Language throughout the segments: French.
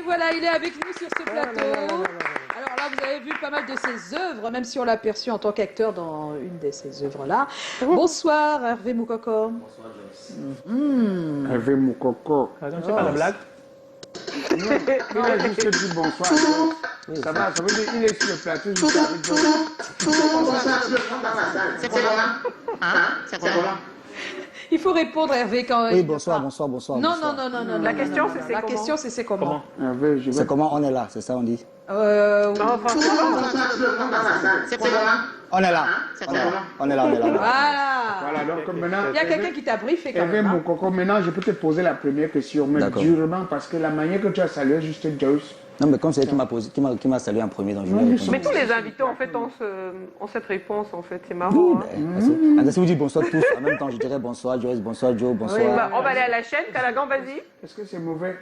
Et voilà, il est avec nous sur ce plateau. Alors là, vous avez vu pas mal de ses œuvres, même si on l'a aperçu en tant qu'acteur dans une de ces œuvres-là. Bonsoir, Hervé Moukoko. Bonsoir, Joyce. Hervé Moukoko. Attends, tu sais pas la blague? Non, il a juste dit bonsoir. Ça va, ça veut dire qu'il est sur le plateau juste avec Joyce. C'est comment? C'est comment? Il faut répondre, Hervé, quand Oui, bonsoir. Non, bonsoir. non. La question, c'est La question, c'est comment? Hervé, je vais... C'est comment on est là, c'est ça on dit? Oui. C'est comment? On est là. C'est On est là. comment? On est là. Voilà. Voilà, donc maintenant... Il y a quelqu'un qui t'a briefé quand Hervé même. Hein. Moukoko, maintenant je peux te poser la première question, mais D'accord. durement, parce que la manière que tu as salué juste Joyce, Non, mais comme c'est elle qui m'a salué en premier, donc je vais répondre. Mais tous les invités, en fait, ont cette réponse, en fait. C'est marrant. Hein. Si vous dites bonsoir tous, en même temps, je dirais bonsoir Joyce, bonsoir Joe, bonsoir. Oui, Bah, on va aller à la chaîne. Calagan, vas-y. est-ce que c'est mauvais?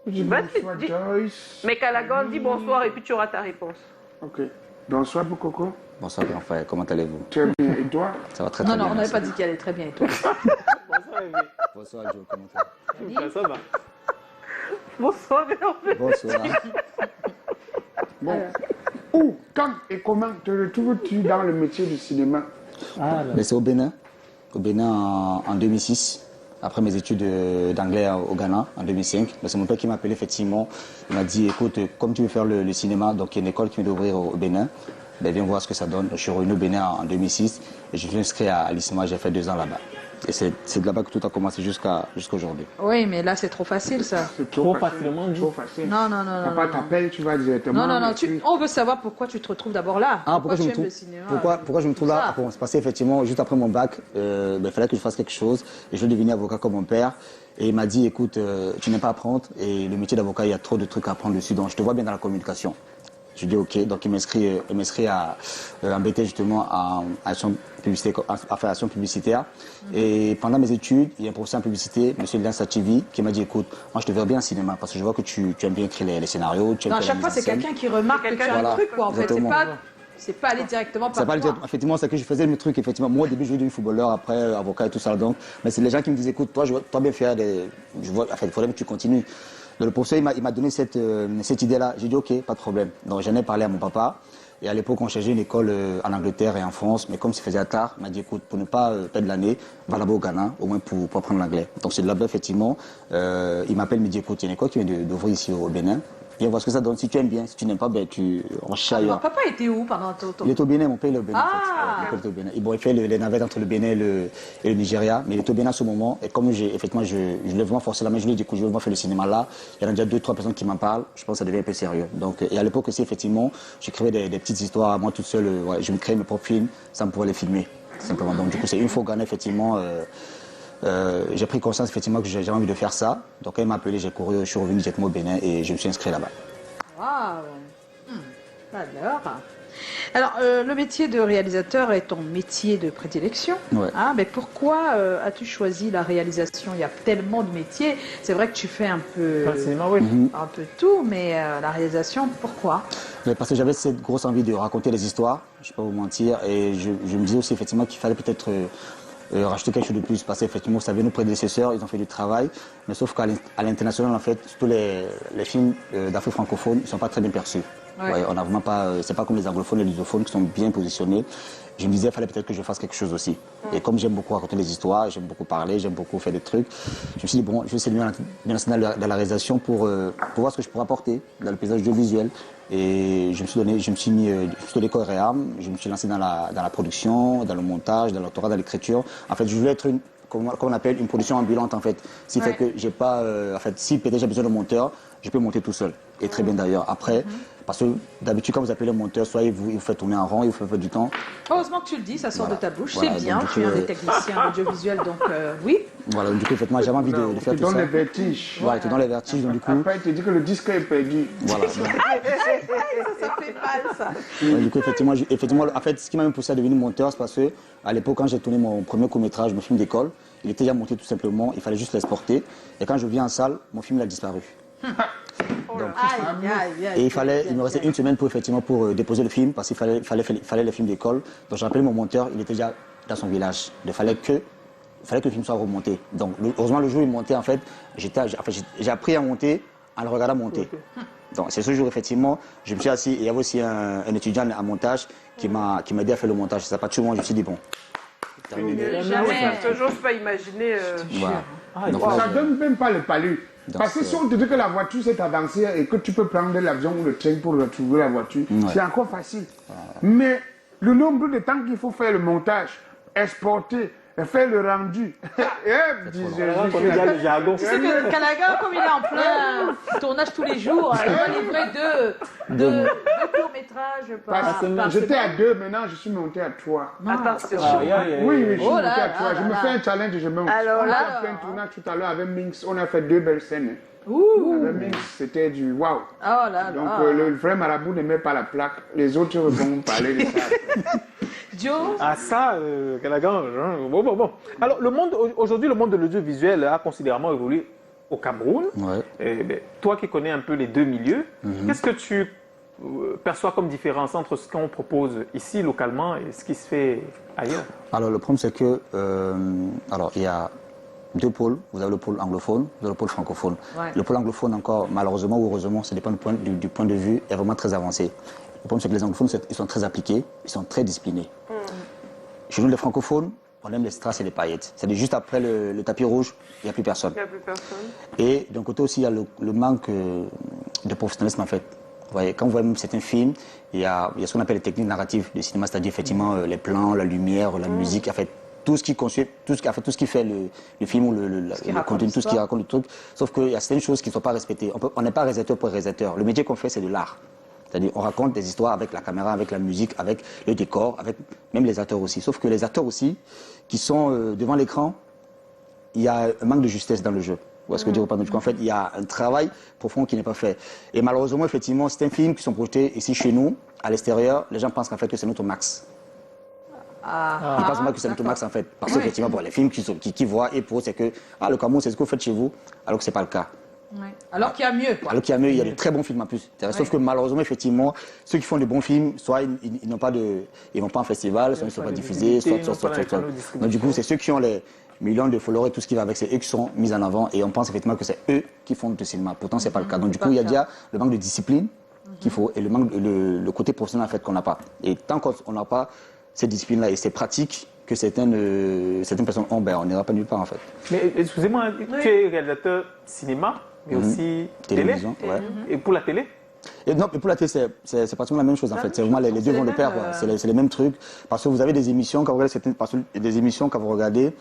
Dis Vas-y, bonsoir dis. Joyce. Mais Calagan, dis bonsoir et puis tu auras ta réponse. Ok. Bonsoir Moukoko. Bonsoir grand frère, comment allez-vous? Très bien. Et toi? Ça va très Non, bien. on n'avait merci. pas dit qu'elle allait très bien, et toi? Bonsoir Joe, comment allez-vous? Ça va. Bonsoir, Hervé. Bonsoir. Bon. Où, quand et comment te retrouves-tu dans le métier du cinéma? Mais c'est au Bénin en 2006. Après mes études d'anglais au Ghana en 2005, c'est mon père qui m'a appelé effectivement. Il m'a dit écoute, comme tu veux faire le cinéma, donc il y a une école qui vient d'ouvrir au Bénin, ben viens voir ce que ça donne. Je suis revenu au Bénin en 2006 et je suis inscrit à l'ISMA, j'ai fait 2 ans là-bas. Et c'est de là-bas que tout a commencé jusqu'à aujourd'hui. Oui, mais là, c'est trop facile, ça. C'est Trop facilement dit. Trop facile. Non. Papa t'appelle, tu vas directement. Non. On veut savoir pourquoi tu te retrouves d'abord là. Pourquoi je tu me aimes trouve le cinéma? pourquoi je me trouve là? Bon, c'est passé effectivement juste après mon bac. Il fallait que je fasse quelque chose et je voulais devenir avocat comme mon père. Et il m'a dit écoute, tu n'aimes pas apprendre et le métier d'avocat, il y a trop de trucs à apprendre dessus. Donc je te vois bien dans la communication. Je dis ok, donc il m'inscrit à embêter justement en action publicitaire. Et pendant mes études, il y a un professeur en publicité, M. Lian Sachivi, qui m'a dit écoute, moi je te verrais bien en cinéma parce que je vois que tu aimes bien écrire les scénarios. Tu aimes Non, à faire la chaque fois, mise en c'est scène. quelqu'un qui remarque que tu as Voilà, un truc, quoi, en fait. exactement. C'est pas aller directement C'est par pas toi. effectivement, c'est que je faisais mes trucs, effectivement. Moi, au début, je voulais devenir footballeur, après, avocat et tout ça. Donc, mais c'est les gens qui me disaient, écoute, toi, je vois, toi bien faire des. Il faudrait que tu continues. Donc, le professeur, il m'a donné cette idée-là. J'ai dit, ok, pas de problème. Donc, j'en ai parlé à mon papa. Et à l'époque, on cherchait une école en Angleterre et en France. Mais comme ça faisait tard, il m'a dit, écoute, pour ne pas perdre l'année, va là-bas au Ghana, au moins pour apprendre l'anglais. Donc, c'est de là-bas, effectivement. Il m'appelle, il me dit, écoute, il y a une école qui vient d'ouvrir ici au Bénin. Viens voir ce que ça donne. Si tu aimes bien, si tu n'aimes pas, ben, on cherche ailleurs. Papa était où pendant ton Il est au Bénin, mon père est au Bénin. Ah. En fait. Mon père est au Bénin. Bon, il fait les navettes entre le Bénin et le Nigeria, mais il est au Bénin à ce moment. Et comme je voulais vraiment forcer la main, je lui ai dit que je veux vraiment faire le cinéma là. Il y en a déjà 2-3 personnes qui m'en parlent. Je pense que ça devient un peu sérieux. Donc, et à l'époque aussi, effectivement, j'écrivais des petites histoires, moi toute seule. Je me créais mes propres films, ça me pourrait les filmer, simplement. Donc, du coup, c'est une fois au Ghana, effectivement. J'ai pris conscience effectivement que j'avais envie de faire ça. Donc, quand il m'a appelé, j'ai couru, je suis revenu directement au Bénin et je me suis inscrit là-bas. Waouh. Alors, le métier de réalisateur est ton métier de prédilection. Ouais. Hein, mais pourquoi as-tu choisi la réalisation? Il y a tellement de métiers. C'est vrai que tu fais un peu, Dans le cinéma, oui. un peu tout, mais la réalisation, pourquoi? Mais parce que j'avais cette grosse envie de raconter des histoires, je ne vais pas vous mentir, et je me disais aussi effectivement qu'il fallait peut-être rajouter quelque chose de plus, parce qu'effectivement, vous savez, nos prédécesseurs, ils ont fait du travail, mais sauf qu'à l'international, en fait, tous les films d'Afrique francophone ne sont pas très bien perçus. Ouais. Ouais, on n'a vraiment pas, c'est pas comme les anglophones et les lusophones qui sont bien positionnés. Je me disais, il fallait peut-être que je fasse quelque chose aussi. Et comme j'aime beaucoup raconter les histoires, j'aime beaucoup parler, j'aime beaucoup faire des trucs, je me suis dit, bon, je vais essayer de me lancer dans la réalisation pour voir ce que je pourrais apporter dans le paysage audiovisuel. Et je me suis donné corps et âme, je me suis lancé dans la production, dans le montage, dans l'autorat, dans l'écriture. En fait, je voulais être comme on appelle une production ambulante, en fait. Ce qui fait que j'ai pas, en fait, si peut-être j'ai besoin de monteur, je peux monter tout seul. Et très bien d'ailleurs. Après, parce que d'habitude, quand vous appelez un monteur, soit il vous fait tourner en rond, il vous fait du temps. Heureusement que tu le dis, ça sort de ta bouche. Voilà, C'est bien, donc, tu es un des techniciens audiovisuels, donc oui. Voilà, donc, du coup, effectivement, j'avais envie de faire Tu tout donnes ça. les vertiges. Voilà, tu donnes les vertiges, donc du coup. Après, il te dit que le disque est perdu. Voilà. Ça fait mal, ça. Ouais, du coup, effectivement, en fait, ce qui m'a même poussé à devenir monteur, c'est parce que à l'époque, quand j'ai tourné mon premier court-métrage, mon film d'école, il était déjà monté tout simplement, il fallait juste l'exporter. Et quand je viens en salle, mon film il a disparu. Et il me restait une semaine pour déposer le film, parce qu'il fallait le film d'école. Donc j'ai appelé mon monteur, il était déjà dans son village. Il fallait que le film soit remonté. Donc heureusement, le jour où il montait, en fait, j'ai appris à monter en le regardant monter. Donc c'est ce jour, effectivement, je me suis assis et il y avait aussi un étudiant à montage qui m'a aidé à faire le montage. Ça pas tout le monde, je me suis dit, bon, terminé. Jamais. Parce que j'ose pas imaginer. Voilà. Donc, Ça là, ne donne même pas le palu. Donc, Parce que si on te dit que la voiture s'est avancée et que tu peux prendre l'avion ou le train pour retrouver la voiture, c'est encore facile. Mais le nombre de temps qu'il faut faire le montage, exporter, faire le rendu. On a le jargon. Tu sais que Kalaga, comme il est en plein tournage tous les jours, il doit livrer deux courts-métrages par semaine. J'étais à 2, maintenant je suis monté à 3. Attends, c'est Oui, je suis Oh monté là à 3. là Je me là fais un challenge et je monte. Alors On là, a fait un tournage tout à l'heure avec Minx. On a fait 2 belles scènes. Ouh. Avec Minx, c'était du waouh. Oh là Donc là. le vrai marabout ne met pas la plaque. Les autres vont parler de ça. Joe, Ah ça, Calagan, bon. Alors, aujourd'hui, le monde de l'audiovisuel a considérablement évolué au Cameroun. Ouais. Toi qui connais un peu les deux milieux, qu'est-ce que tu perçois comme différence entre ce qu'on propose ici, localement, et ce qui se fait ailleurs? Alors le problème c'est que, alors il y a 2 pôles. Vous avez le pôle anglophone, vous avez le pôle francophone. Ouais. Le pôle anglophone encore, malheureusement ou heureusement, ça dépend du point de vue, est vraiment très avancé. Le problème c'est que les anglophones, ils sont très appliqués, ils sont très disciplinés. Chez nous les francophones, on aime les strass et les paillettes. C'est-à-dire juste après le tapis rouge, il n'y a plus personne. il n'y a plus personne. Et d'un côté aussi, il y a le manque de professionnalisme en fait. Vous voyez, quand vous voyez même certains films, il y a ce qu'on appelle les techniques narratives du cinéma, c'est-à-dire effectivement les plans, la lumière, la musique, en fait, tout ce qui conçoit, tout ce qui fait le film ou le contenu, tout ce qui raconte le truc. Sauf qu'il y a certaines choses qui ne sont pas respectées. On n'est pas réalisateur pour réalisateur. Le métier qu'on fait, c'est de l'art. C'est-à-dire on raconte des histoires avec la caméra, avec la musique, avec le décor, avec même les acteurs aussi. Sauf que les acteurs aussi, qui sont devant l'écran, il y a un manque de justesse dans le jeu. Ou est-ce que dire en fait, il y a un travail profond qui n'est pas fait. Et malheureusement, effectivement, c'est un film qui sont projetés ici chez nous, à l'extérieur. Les gens pensent qu'en fait que c'est notre max. Ils pensent pas que c'est notre max en fait. Parce qu'effectivement, bon, les films qui voient et pour eux, c'est que le Cameroun, c'est ce que vous faites chez vous, alors que c'est pas le cas. alors qu'il y a mieux, quoi. Alors qu'il y a mieux, il y a de très bons films en plus. Sauf que malheureusement, effectivement, ceux qui font de bons films, soit ils n'ont pas ils vont pas en festival, soit ils ne sont pas diffusés, soit. Donc du coup, c'est ceux qui ont les millions de followers et tout ce qui va avec, c'est eux qui sont mis en avant et on pense effectivement que c'est eux qui font du cinéma. Pourtant, c'est pas le cas. Donc du coup, il y a déjà le manque de discipline qu'il faut et le côté professionnel en fait qu'on n'a pas. Et tant qu'on n'a pas cette discipline-là et ces pratiques que certaines personnes ont, on n'ira pas nulle part en fait. Mais excusez-moi, tu es réalisateur cinéma, mais aussi Télévision, télé. ouais. Et pour la télé? Et non, mais pour la télé, c'est pratiquement la même chose en fait. C'est vraiment les deux vont de pair. C'est les mêmes trucs. Parce que vous avez des émissions, quand vous regardez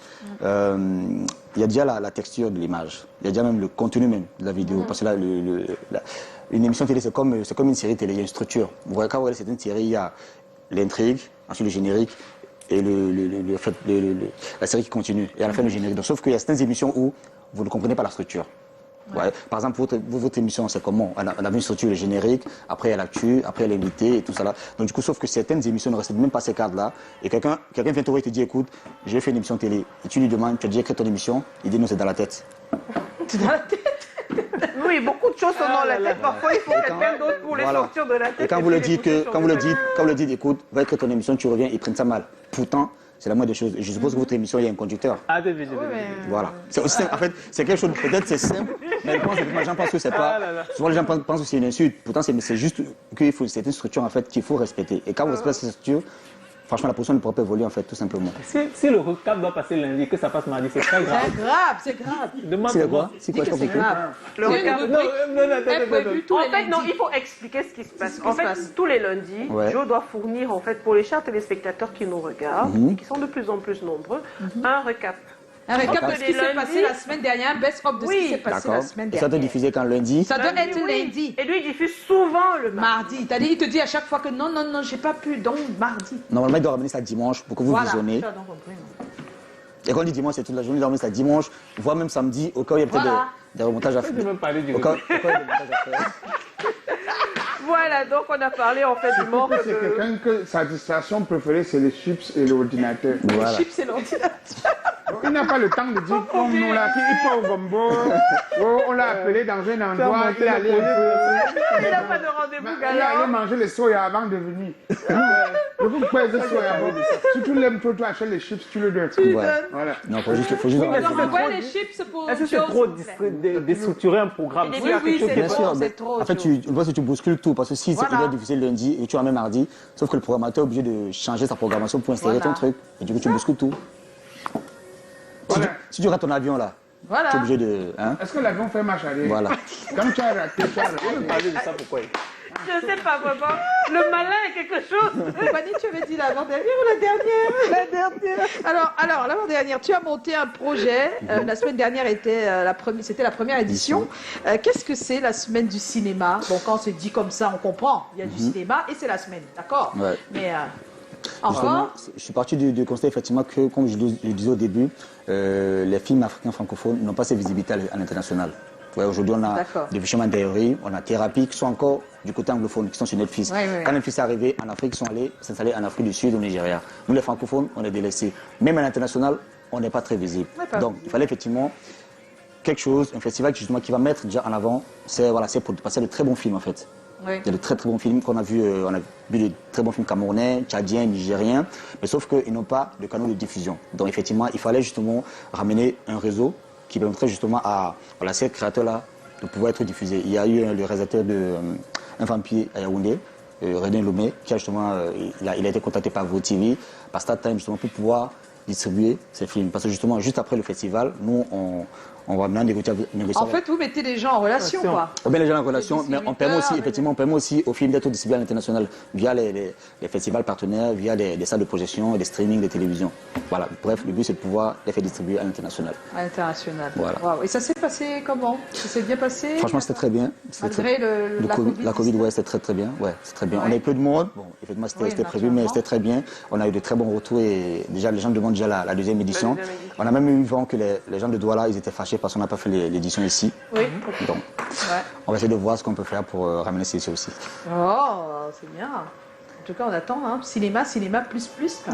il y a déjà la texture de l'image. Il y a déjà même le contenu même de la vidéo. Parce que là, une émission télé, c'est comme une série télé, il y a une structure. Vous voyez, quand vous regardez certaines séries, il y a l'intrigue, ensuite le générique et la série qui continue. Et à la fin, le générique. Donc, sauf qu'il y a certaines émissions où vous ne comprenez pas la structure. Ouais. Par exemple, votre émission, c'est comment? On a une structure, le générique, après il y a l'actu, après il y a l'invité et tout ça là. Donc du coup, sauf que certaines émissions ne respectent même pas ces cadres-là. Et quelqu'un vient te voir et te dit, écoute, j'ai fait une émission télé. Et tu lui demandes, tu as déjà écrit ton émission? Il dit, non, c'est dans la tête. C'est dans la tête. Oui, beaucoup de choses sont dans la tête. Parfois, il faut quelqu'un d'autre pour les sortir de la tête. Et quand vous le dites, écoute, va écrire ton émission, tu reviens, ils prennent ça mal. Pourtant, c'est la moindre des choses. Et je suppose que votre émission, il y a un conducteur. Ah, voilà. C'est aussi simple. En fait, c'est quelque chose, peut-être c'est simple, mais les gens pensent que c'est pas. Souvent, les gens pensent que c'est une insulte. Pourtant, c'est juste qu'il faut, c'est une structure en fait qu'il faut respecter. Et quand vous respectez cette structure, franchement, la position ne pourra pas évoluer en fait, tout simplement. Si le recap doit passer lundi, que ça passe mardi, c'est très grave. C'est grave. C'est quoi? C'est quoi? C'est grave. Le recap. En fait, non, lundis. il faut expliquer ce qui se passe. Ce qui En se fait, passe. tous les lundis, Ouais. Joe doit fournir, en fait, pour les chers téléspectateurs qui nous regardent, et qui sont de plus en plus nombreux, un recap. Un récap de Donc, ce qui les s'est passé lundis- la semaine dernière, best-of de ce qui s'est passé la semaine Et ça doit dernière. diffuser quand lundi? Ça doit être lundi. Et lui, il diffuse souvent le mardi. Mardi. Il te dit à chaque fois que non, j'ai pas pu, donc mardi. Normalement, il doit ramener ça dimanche pour que vous visionnez. Tu as donc compris, non? Et quand on dit dimanche, c'est toute la journée, il doit ramener ça dimanche, voire même samedi, au cas où il y a peut-être Voilà. des remontages à Je faire. vais même parler du Au cas recap. où il y a des remontages à faire. Voilà, donc on a parlé en fait du manque C'est de... quelqu'un que sa distraction préférée, c'est les chips et l'ordinateur. Voilà. Chips et l'ordinateur. Il n'a pas le temps de dire comme nous là, il part au gombo. On l'a appelé dans un endroit, il est allé un peu. Il n'a pas de rendez-vous Il est allé galant. manger les soya avant de venir. Le coup de poing, c'est soya bon. Si tu l'aimes trop, tu achètes les chips, tu le donnes. Ouais. Voilà. Non, faut juste mais Alors, c'est envoie les chips pour Est-ce que c'est Joe, trop s'il vous plaît. déstructurer un programme? Oui, S'il y a oui, quelque chose c'est qui est Bien trop, sûr, c'est mais trop, en fait, Joe. tu vois, si tu bouscules tout, parce que si Voilà. il est diffusé lundi et tu as même mardi, sauf que le programmateur est obligé de changer sa programmation pour installer Voilà. ton truc, et du coup, tu bouscules tout. Voilà. Si tu rates ton avion là, Voilà. tu es obligé de. Hein? Est-ce que l'avion fait marche arrière? Voilà. Quand tu as raté, tu as raté. parler de ça, pourquoi? Je sais pas vraiment. Le malin est quelque chose. Fanny, tu avais dit l'avant-dernière ou la dernière? La dernière. Alors l'avant-dernière, tu as monté un projet. La semaine dernière était c'était la première édition. Qu'est-ce que c'est la semaine du cinéma? Bon, quand c'est dit comme ça, on comprend. Il y a du cinéma et c'est la semaine, d'accord? Ouais. Mais Justement, enfin, je suis parti du constat effectivement que, comme je le disais au début, les films africains francophones n'ont pas cette visibilité à l'international. Ouais, aujourd'hui, on a D'accord. des Chemin d'Aérie, on a Thérapie qui sont encore du côté anglophone, qui sont sur Netflix. Ouais, ouais. Quand Netflix est arrivé en Afrique, ils sont allés s'installer en Afrique du Sud, au Nigeria. Nous, les francophones, on est délaissés. Même à l'international, on n'est pas très visible. D'accord. Donc, il fallait effectivement quelque chose, un festival justement qui va mettre déjà en avant, c'est pour passer de très bons films en fait. oui. Il y a de très très bons films qu'on a vus, on a vu de très bons films camerounais, tchadiens, nigériens, mais sauf qu'ils n'ont pas de canaux de diffusion. Donc effectivement, il fallait justement ramener un réseau qui permettrait justement à ces créateurs-là de pouvoir être diffusés. Il y a eu le réalisateur de Un vampire à Yaoundé, René Lomé, qui a justement, il a été contacté par VOTV, par StarTime justement pour pouvoir distribuer ces films. Parce que justement, juste après le festival, nous, on va maintenant négocier. En fait, vous mettez les gens en relation, quoi. On met les gens en relation, mais on permet aussi, distributeurs, effectivement, on permet aussi aux films d'être distribués à l'international via les festivals partenaires, via les salles de projection, les streamings, les télévisions. Voilà. Bref, le but c'est de pouvoir les faire distribuer à l'international. À l'international. Voilà. Waouh. Et ça s'est passé comment? Ça s'est bien passé? Franchement, c'était très bien. C'était Malgré très- la Covid, ouais, c'était très bien. Ouais, c'est très bien. Ouais. On avait peu de monde. Bon, effectivement, c'était Oui, prévu, mais naturellement. c'était très bien. On a eu de très bons retours et déjà, les gens demandent déjà la deuxième édition. deuxième édition. On a même eu vent que les gens de Douala, ils étaient fâchés parce qu'on n'a pas fait l'édition ici. Oui. Donc, Ouais. on va essayer de voir ce qu'on peut faire pour ramener ces ici aussi. Oh, c'est bien. En tout cas, on attend, hein. Cinéma, plus.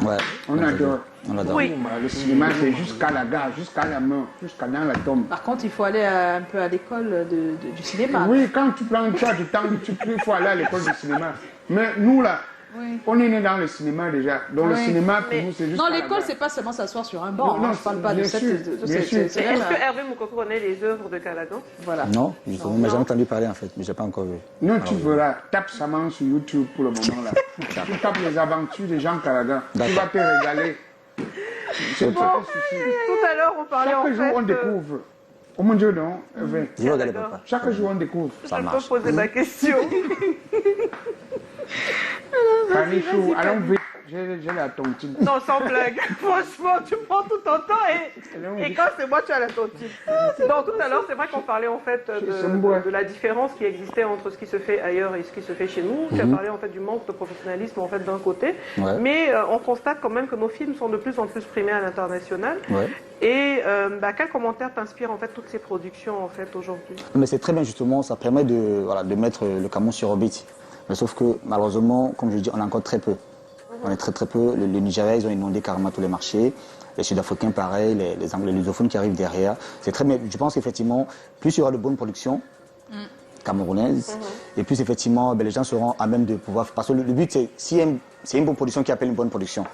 Ouais. On adore. On adore. Oui. Le cinéma, c'est jusqu'à la gare, jusqu'à la main, jusqu'à dans la tombe. Par contre, il faut aller un peu à l'école du cinéma. Oui, quand tu prends tu as du temps, il faut aller à l'école de cinéma. Mais nous, là, Oui. on est né dans le cinéma déjà. Donc le Oui. cinéma, pour Mais- nous, c'est juste. Non, l'école, c'est pas seulement s'asseoir sur un banc. Non, non, hein. Je parle pas de bien cette. sûr, bien sûr. c'est Est-ce même, que Hervé Moukoko connaît les œuvres de Calagan? voilà. Non, justement, mais j'ai entendu parler en fait, mais j'ai pas encore vu. Non, tu verras, tape Saman sur YouTube pour le moment là. Tu tapes les aventures des gens Calagan. Tu vas te régaler. C'est pas un souci. Tout à l'heure, on parlait en Chaque jour, fait... on découvre. Oh mon Dieu, non, Hervé. Je vais regarder d'accord. papa. Chaque jour, on découvre. Ça je marche. peux poser ma question. Fanny Chou, allons vite. J'ai la tontine. Non, sans blague. Franchement, tu prends tout ton temps et quand c'est moi, tu as la tontine. Donc tout à l'heure, c'est vrai qu'on parlait en fait de la différence qui existait entre ce qui se fait ailleurs et ce qui se fait chez nous. Tu as parlé en fait du manque de professionnalisme en fait d'un côté, Ouais. mais on constate quand même que nos films sont de plus en plus primés à l'international. Ouais. Et quel commentaire t'inspire en fait toutes ces productions en fait aujourd'hui? Mais c'est très bien justement, ça permet de mettre le camion sur orbite. Mais sauf que malheureusement, comme je dis, on a encore très peu. On est très peu. Le Nigeria, ils ont inondé carrément tous les marchés. Les Sud-Africains, pareil, les Anglais, les lusophones qui arrivent derrière. C'est très bien. Je pense qu'effectivement, plus il y aura de bonnes productions camerounaises, et plus effectivement, les gens seront à même de pouvoir. Parce que le but, c'est c'est une bonne production qui appelle une bonne production.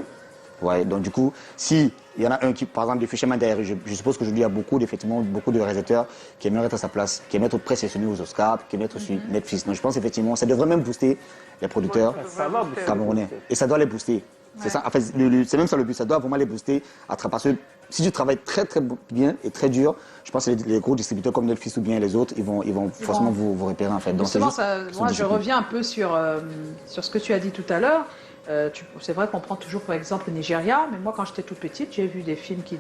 Ouais, donc du coup, si il y en a un qui, par exemple, des Chemin d'Aérie, je suppose qu'aujourd'hui il y a beaucoup de réalisateurs qui aimeraient être à sa place, qui aimeraient être présélectionnés aux Oscars, qui aimeraient être sur Netflix. Donc je pense effectivement, ça devrait même booster les producteurs Ça va booster. camerounais. Et ça doit les booster. C'est ça. En fait, c'est même ça le but. Ça doit vraiment les booster parce que si tu travailles très bien et très dur, je pense que les gros distributeurs comme Netflix ou bien les autres, ils vont forcément vous repérer en fait. Donc c'est Justement, juste moi, je discipline. reviens un peu sur ce que tu as dit tout à l'heure. C'est vrai qu'on prend toujours par exemple le Nigeria, mais moi quand j'étais toute petite, j'ai vu des films qui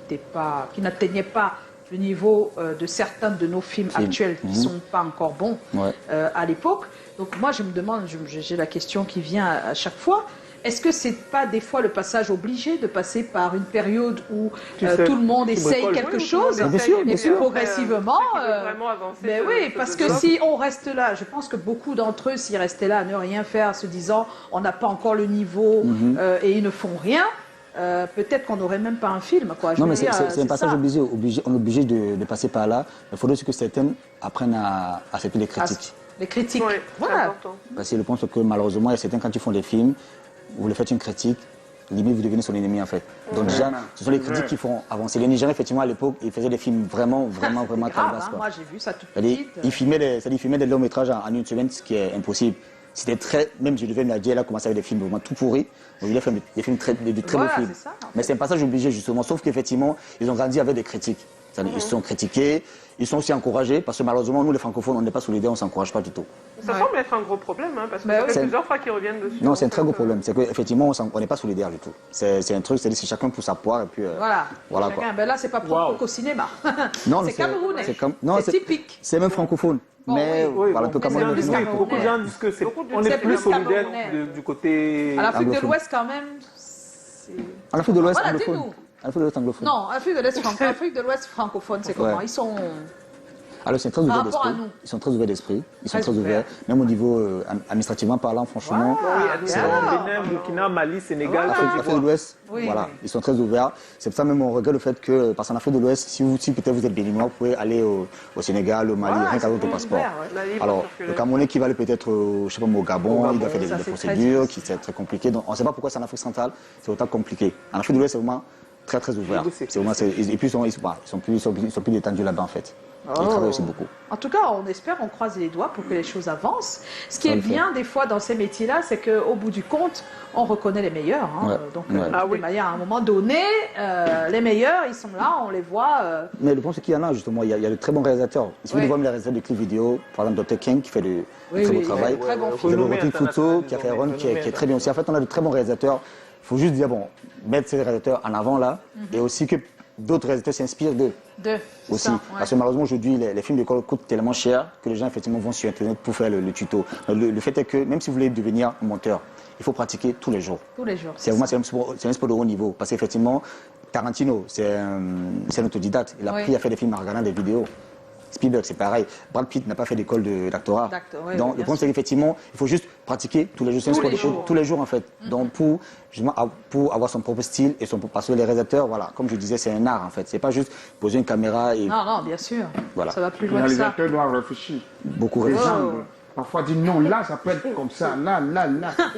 n'atteignaient pas le niveau de certains de nos films actuels qui ne sont pas encore bons Ouais. à l'époque. Donc moi je me demande, j'ai la question qui vient à chaque fois. Est-ce que c'est pas des fois le passage obligé de passer par une période où tout le monde essaye bricoles. quelque Oui, chose Bien sûr, et bien puis sûr. progressivement Ceux qui veulent vraiment avancer mais ce- oui, ce parce que développement. si on reste là, je pense que beaucoup d'entre eux, s'ils restaient là à ne rien faire, se disant on n'a pas encore le niveau et ils ne font rien, peut-être qu'on n'aurait même pas un film. Quoi. Je Non, veux mais c'est dire, un passage ça. obligé. On est obligé de passer par là. Il faudrait aussi que certains apprennent à accepter les critiques. Les critiques. Ouais, c'est Voilà. important. Parce que je pense que malheureusement, il y a certains, quand ils font des films, vous lui faites une critique, limite vous devenez son ennemi en fait. Donc déjà, ce sont les critiques qui font avancer. Les Nigériens, effectivement, à l'époque, ils faisaient des films vraiment grave, moi j'ai vu ça tout petit. Ils filmaient des longs métrages en une semaine, ce qui est impossible. C'était très, même je devais me la dire, elle a commencé avec des films vraiment tout pourris. Donc il a fait des films de très beaux films. Ça, en fait. Mais c'est un passage obligé justement, sauf qu'effectivement, ils ont grandi avec des critiques. Ils sont critiqués, ils sont aussi encouragés, parce que malheureusement, nous les francophones, on n'est pas solidaires, on ne s'encourage pas du tout. Ça semble être un gros problème, hein, parce que ça fait plusieurs fois qu'ils reviennent dessus. Non, c'est un très gros problème. C'est qu'effectivement, on n'est pas solidaires du tout. C'est un truc, c'est-à-dire que chacun pousse sa poire et puis. Voilà quoi. Ben là, c'est pas propre qu'au cinéma. Non, c'est camerounais. C'est typique. C'est même francophone. Bon, mais voilà, un peu mais camerounais. Beaucoup de gens disent que on est plus solidaire du côté. À l'Afrique de l'Ouest, quand même. En Afrique de l'Ouest, voilà, anglophone. dis-nous. Afrique de l'Ouest anglophone. Non, Afrique de l'Ouest francophone, c'est comment? Ils sont. Alors, ils sont très ouverts d'esprit. Ils sont très ouverts d'esprit. Ils sont très ouverts. Même au niveau administrativement parlant, franchement. Oui, Bénin, Burkina, Mali, Sénégal. L'Afrique de l'Ouest, voilà, ils sont très ouverts. C'est pour ça même on regrette le fait que, parce qu'en Afrique de l'Ouest, si peut-être vous êtes béninois, vous pouvez aller au Sénégal, au Mali, rien qu'avec votre passeport. Alors, le Camerounais qui va aller peut-être, je sais pas, au Gabon, il doit faire des procédures, qui c'est très compliqué. Donc, on ne sait pas pourquoi c'est en Afrique centrale, c'est autant compliqué. En Afrique de l'Ouest, c'est vraiment très ouvert. Et puis, ils sont plus détendus là-bas, en fait. Ils travaillent aussi beaucoup. En tout cas, on espère, on croise les doigts pour que les choses avancent. Ce qui est bien des fois dans ces métiers-là, c'est qu'au bout du compte, on reconnaît les meilleurs. Donc, de manière, à un moment donné, les meilleurs, ils sont là, on les voit. Mais le problème, c'est qu'il y en a justement. Il y a de très bons réalisateurs. Il suffit de voir les réalisateurs de clips vidéo. Par exemple, Dr. King qui fait de très beau travail. Il y a Rotin Photo qui a fait un run qui est très bien aussi. En fait, on a de très bons réalisateurs. Il faut juste dire, mettre ces réalisateurs en avant là. Et aussi que d'autres réalisateurs s'inspirent d'eux. Aussi. Parce que malheureusement aujourd'hui les films d'école coûtent tellement cher que les gens effectivement vont sur internet pour faire le tuto. Le fait est que même si vous voulez devenir monteur, il faut pratiquer tous les jours. Tous les jours. C'est un sport de haut niveau. Parce qu'effectivement, Tarantino, c'est un autodidacte. Il a appris à faire des films en regardant des vidéos. Spielberg, c'est pareil. Brad Pitt n'a pas fait d'école d'actorat. Donc le problème, c'est qu'effectivement, il faut juste pratiquer tous les jours. C'est un sport de tous les jours, en fait. Donc pour avoir son propre style et parce que les réalisateurs, voilà, comme je disais, c'est un art, en fait. C'est pas juste poser une caméra et. Non, bien sûr. Voilà. Ça va plus loin Le que ça. réalisateur doit réfléchir. Beaucoup réfléchir. Parfois dit non, là ça peut être comme ça, là.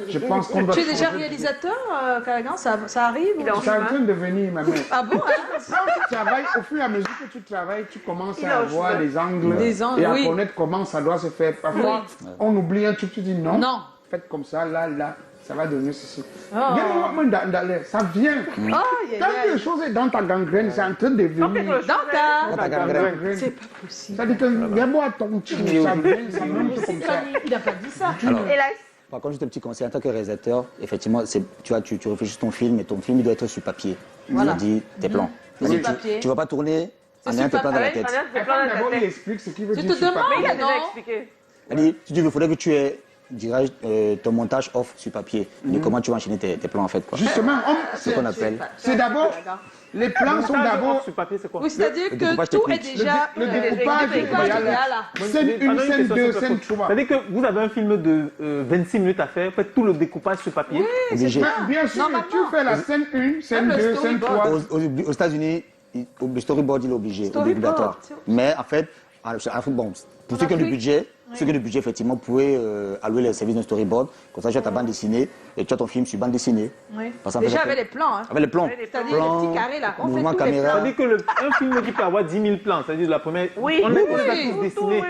Je pense qu'on doit. Tu es déjà réalisateur, Kalagan, ça arrive? C'est en train de venir, ma mère. Ah bon? Quand tu travailles, au fur et à mesure que tu travailles, tu commences à voir les angles et à connaître comment ça doit se faire. Parfois, on oublie un truc, tu dis non. Faites comme ça, là. Ça va donner ceci. Ça vient. Quand quelque chose est dans ta gangrène, c'est en train de venir. Dans ta gangrène. C'est pas possible. Ça dit que d'abord ton petit, ça vient, ça monte comme ça. Il n'a pas dit ça. Par contre, juste un petit conseil, en tant que réalisateur, effectivement, tu réfléchis ton film et ton film il doit être sur papier. Voilà. Tu dis tes plans. Tu ne vas pas tourner en ayant tes plans dans la tête. D'abord, il explique ce qu'il veut dire. Tu te demandes, il a déjà expliqué. Il faudrait que tu aies, ton montage off sur papier. Et comment tu vas enchaîner tes plans en fait. Quoi. Justement, c'est ce qu'on appelle. C'est d'abord. Les plans sont d'abord. Sur papier, c'est quoi? Oui, c'est-à-dire que tout est déjà. Le découpage, scène 1, scène 2, scène 3. C'est-à-dire que vous avez un film de 26 minutes à faire, faites tout le découpage sur papier. Obligé. Bien sûr, tu fais la scène 1, scène 2, scène 3. Aux États-Unis, le storyboard il est obligé, obligatoire. Mais en fait, bon, pour ceux qui ont du budget, effectivement, vous pouvez allouer les services d'un storyboard. Comme ça, tu as ta bande dessinée et tu as ton film sur bande dessinée. Déjà avec les plans. Avec les plans. C'est-à-dire les petits carrés là. On fait tous les caméra. plans. C'est-à-dire qu'un film qui peut avoir 10 000 plans, c'est-à-dire la première. On les a tous dessinés.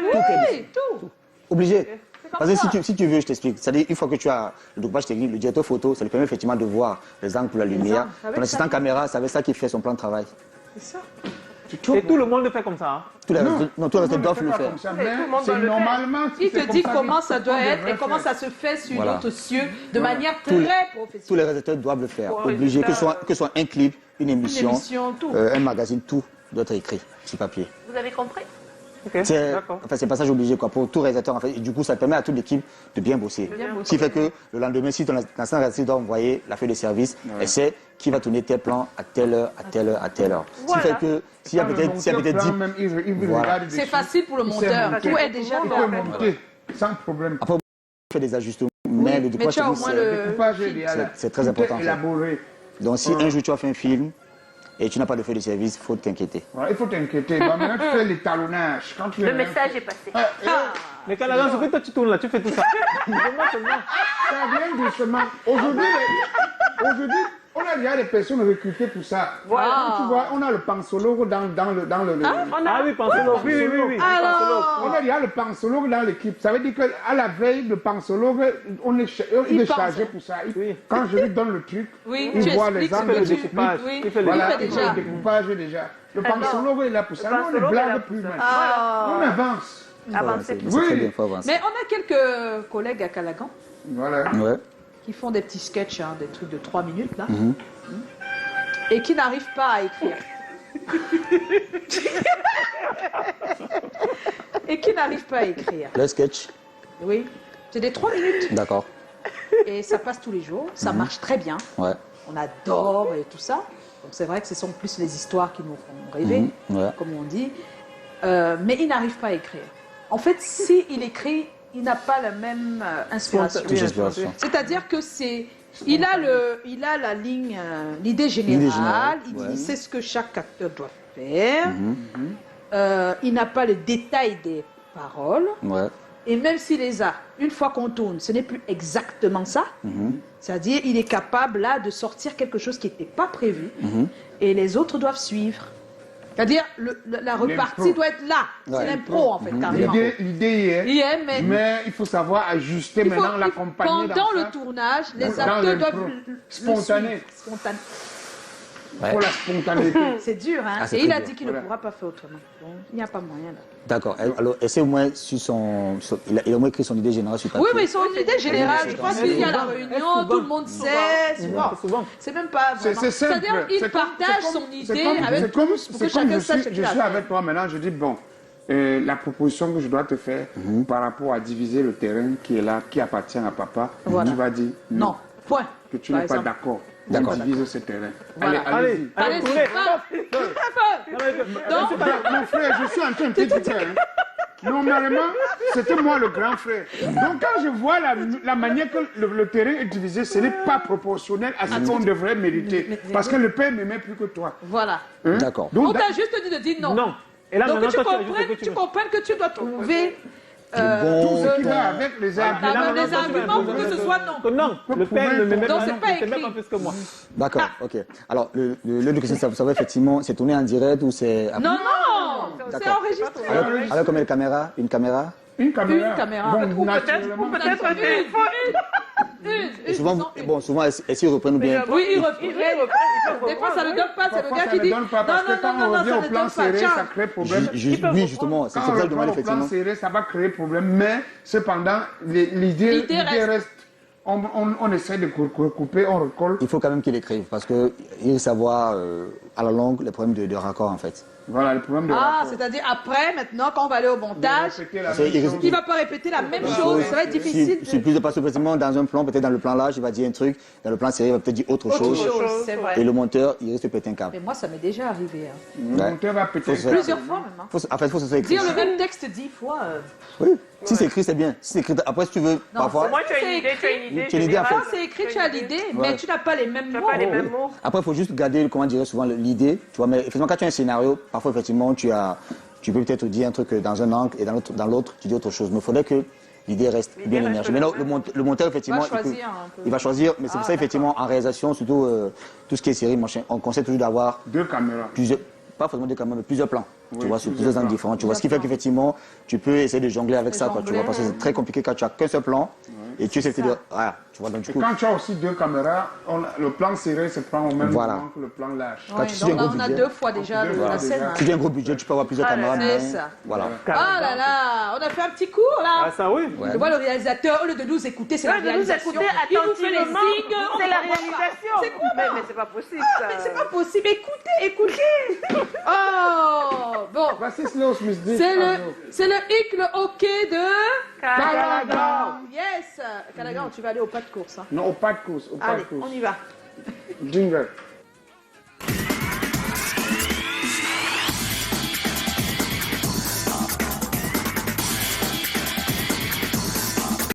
Tout. Obligé. Parce que si tu veux, je t'explique. C'est-à-dire, une fois que tu as le découpage technique, le directeur photo, ça lui permet effectivement de voir les angles pour la lumière. Ton assistant caméra, c'est avec ça qu'il fait son plan de travail. C'est ça. Et tout le monde le fait comme ça. Tous les restes doivent le faire. C'est normalement. Il te dit comment ça doit être et comment ça se fait sur d'autres cieux de manière très professionnelle. Tous les réalisateurs doivent le faire. Obligé, que ce soit un clip, une émission, un magazine, tout doit être écrit sur papier. Vous avez compris? C'est un passage obligé quoi, pour tout réalisateur. En fait. Et du coup, ça permet à toute l'équipe de bien bosser. Ce qui fait que le lendemain, si ton assistant réalisateur doit envoyer la feuille de service, elle sait qui va tourner tel plan à telle heure, à telle heure, à telle heure. Ce qui fait que s'il y a peut-être 10... Voilà. C'est facile pour le monteur. Tout est déjà fait. Sans problème. Après, on fait des ajustements. Mais le découpage, c'est très important. Élaboré. Donc si un jour tu as fait un film, et tu n'as pas de feuille de service, il faut t'inquiéter. Ouais, il faut t'inquiéter. Maintenant, tu fais l'étalonnage. Le message est passé. Mais Kalagan, ce que toi tu tournes là, tu fais tout ça. Ça vient doucement. Aujourd'hui, on a déjà des personnes recrutées pour ça. Voilà. Tu vois, on a le pensologue dans le... Ah oui, pensologue. Oui. On a déjà le pensologue dans l'équipe. Ça veut dire qu'à la veille, le pensologue, il est chargé pour ça. Quand je lui donne le truc, il voit les angles de découpage. Voilà, il fait le découpage déjà. Le pensologue est là pour ça. Nous, on ne blague plus maintenant. On avance. Avancer. C'est très bien, faut avancer. Mais on a quelques collègues à Calagan Voilà. Ouais. qui font des petits sketchs, hein, des trucs de 3 minutes, là, et qui n'arrivent pas à écrire. Et qui n'arrivent pas à écrire. Le sketch, Oui, c'est des 3 minutes. d'accord. Et ça passe tous les jours, ça marche très bien. Ouais. On adore et tout ça. Donc c'est vrai que ce sont plus les histoires qui nous font rêver, Ouais. comme on dit. Mais il n'arrive pas à écrire. En fait, s'il écrit, il n'a pas la même inspiration. Touche inspiration. C'est-à-dire que c'est... Il a la ligne, l'idée générale, il sait ce que chaque acteur doit faire. Il n'a pas le détail des paroles. Ouais. Et même s'il les a, une fois qu'on tourne, ce n'est plus exactement ça. C'est-à-dire, il est capable là de sortir quelque chose qui n'était pas prévu. Et les autres doivent suivre. C'est-à-dire, la repartie doit être là. Ouais. C'est l'impro, en fait, carrément. L'idée y est. Mais il faut savoir ajuster maintenant, l'accompagner. Pendant le tournage, les Dans acteurs l'impro. doivent Spontané. le suivre. Spontané. Ouais. Pour la spontanéité. C'est dur, hein. Ah, c'est et il très a dur. dit qu'il ne pourra pas faire autrement. Donc, il n'y a pas moyen, là. D'accord. Alors, est-ce au moins il a au moins écrit son idée générale sur papier? Oui, mais ils ont une idée générale. Je pense qu'il y a la réunion, tout le monde sait. Souvent. C'est même pas vraiment. C'est simple. C'est-à-dire, il partage son idée avec tous pour que chacun sache ce je qu'il a suis fait. avec toi maintenant, je dis bon, la proposition que je dois te faire par rapport à diviser le terrain qui est là, qui appartient à papa, Voilà. tu vas dire Non, point. que tu Par n'es pas exemple. d'accord. D'accord. On divise ce terrain. Voilà. Allez. Allez, tournez. Donc, Mon frère, je suis en train de te dire. Normalement, c'était moi le grand frère. Donc quand je vois la manière que le terrain est divisé, ce n'est pas proportionnel à ce qu'on devrait mériter. Parce que le père m'aimait plus que toi. voilà. Hein? D'accord. On Donc, t'a juste dit de dire non. Non. Et là, Donc maintenant, que toi, tu comprennes que tu dois trouver tout ce qui va avec les arguments. les arguments pour que ce soit non. Non, le père ne m'aimait Donc, pas, c'est non, pas il t'aimait écrit. pas plus que moi. D'accord, ok. Alors, le question, ça, vous savez, effectivement, c'est tourné en direct ou c'est... Non, c'est D'accord. enregistré. Avec combien de caméras? Une caméra? Une caméra. Une caméra. Bon, Ou naturellement. peut-être un téléphone. Et souvent, est-ce qu'ils reprennent ou bien? Oui, il reprend. Des fois, ça ne donne pas. C'est le Parfois, gars ça qui ne dit donne pas parce que quand on revient au plan serré, ça crée problème. Oui, justement, c'est Quand ça on que je reprend demande au plan effectivement. serré, ça va créer problème. Mais cependant, l'idée reste. On essaie de recouper, on recolle. Il faut quand même qu'il écrive parce qu'il veut savoir à la longue les problèmes de raccord en fait. Voilà le problème de Ah, rapport. c'est-à-dire après, maintenant, quand on va aller au montage, Répéter la C'est- même il chose. il ne va pas répéter la même chose. Ça va être difficile. Si plus de passer facilement dans un plan, peut-être dans le plan large, il va dire un truc, dans le plan serré, il va peut-être dire autre chose. C'est vrai. Et le monteur, il risque de péter un câble. Mais moi, ça m'est déjà arrivé. hein. Le monteur va péter. Faut se- Plusieurs fois même. hein. En fait, il faut que ce soit écrit. Dire le même texte 10 fois. Oui. Si c'est écrit, c'est bien. Si c'est écrit, après, si tu veux, parfois. Moi, tu as une idée, tu as une idée. Tu as une idée, en fait. Quand c'est écrit, tu as l'idée, mais tu n'as pas les mêmes Tu n'as mots. pas les mêmes mots. Après, il faut juste garder, comment dire, souvent l'idée. Tu vois, mais effectivement, quand tu as un scénario, parfois, effectivement, tu peux peut-être dire un truc dans un angle et dans l'autre, tu dis autre chose. Mais il faudrait que l'idée reste bien reste émergée. Mais là, le monteur, effectivement, Va choisir un peu. il va choisir. Mais c'est pour ça, effectivement, en réalisation, surtout tout ce qui est série, machin, on conseille toujours d'avoir Deux caméras. plusieurs, pas forcément deux caméras, mais plusieurs plans. Oui, Tu vois, sur plusieurs plusieurs angles plans. différents. Tu vois, ce qui fait qu'effectivement, tu peux essayer de jongler avec ça, quoi, tu vois, parce que c'est très compliqué quand tu as qu'un seul plan et tu essaies de te dire, voilà, tu vois, donc du Et coup, quand tu as aussi deux caméras, le plan serré se prend au même Voilà. moment que le plan large. quand Ouais, tu donc suis un là, gros on a budget, deux fois déjà Deux la fois scène. déjà. hein. tu dis un gros budget, tu peux avoir plusieurs caméras, c'est mais ça. voilà. Ah là là, on a fait un petit cours là. Ah, ça, oui. Je vois le réalisateur, au lieu de nous écouter, c'est la Ouais, de nous réalisation. écouter Il nous fait les attentivement. signes. on C'est la comprend pas. réalisation. C'est quoi Mais c'est pas possible, ça. C'est pas possible. Écoutez. Oh, bon. Voici Slow Smith D. C'est le hic, le hockey de Calagan. Yes. Calagan, tu vas aller au pas de course. Hein. Non, au pas de course. Au pas Allez, de course. on y va. Jingle.